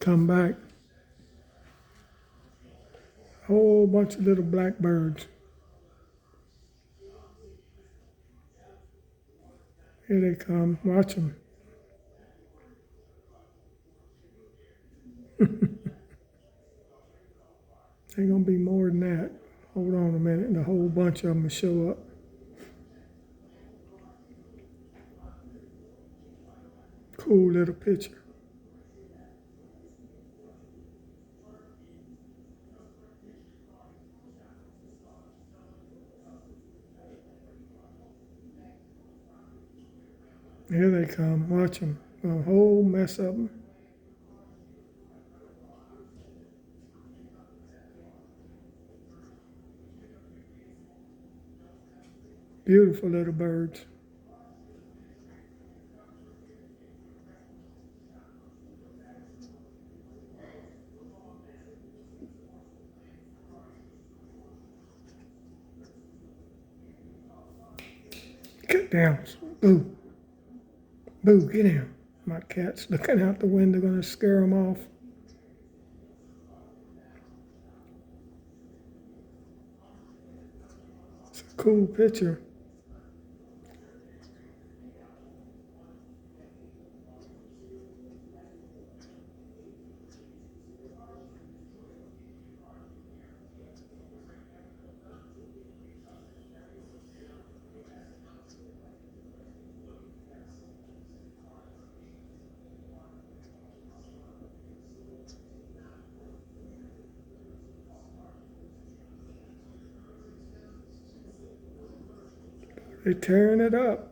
come back. Whole bunch of little blackbirds. Here they come. Watch them. Ain't gonna be more than that. Hold on a minute, and a whole bunch of them will show up. Cool little picture. Here they come. Watch them. A whole mess of them. Beautiful little birds. Get down. Boo. Boo, get down. My cat's looking out the window, gonna scare them off. It's a cool picture. They're tearing it up.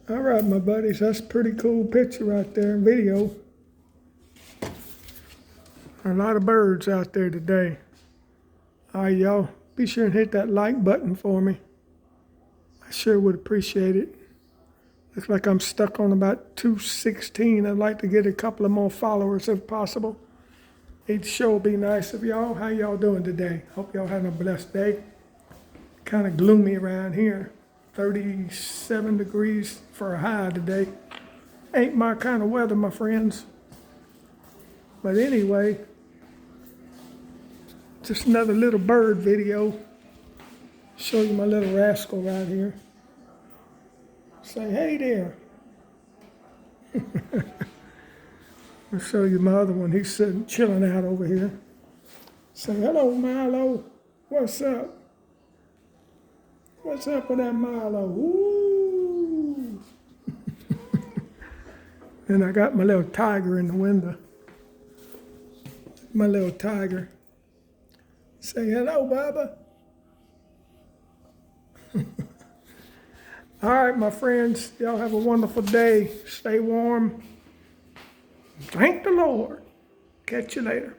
All right, my buddies, that's a pretty cool picture right there, video. A lot of birds out there today. All right, y'all, be sure and hit that like button for me. I sure would appreciate it. Looks like I'm stuck on about 216. I'd like to get a couple of more followers if possible. It'd sure be nice of y'all. How y'all doing today? Hope y'all having a blessed day. Kind of gloomy around here. 37 degrees for a high today. Ain't my kind of weather, my friends. But anyway, just another little bird video. Show you my little rascal right here. Say, hey there. I'll show you my other one. He's sitting, chilling out over here. Say, hello, Milo. What's up? What's up with that Milo? Ooh. And I got my little tiger in the window. My little tiger. Say hello, Baba. All right, my friends. Y'all have a wonderful day. Stay warm. Thank the Lord. Catch you later.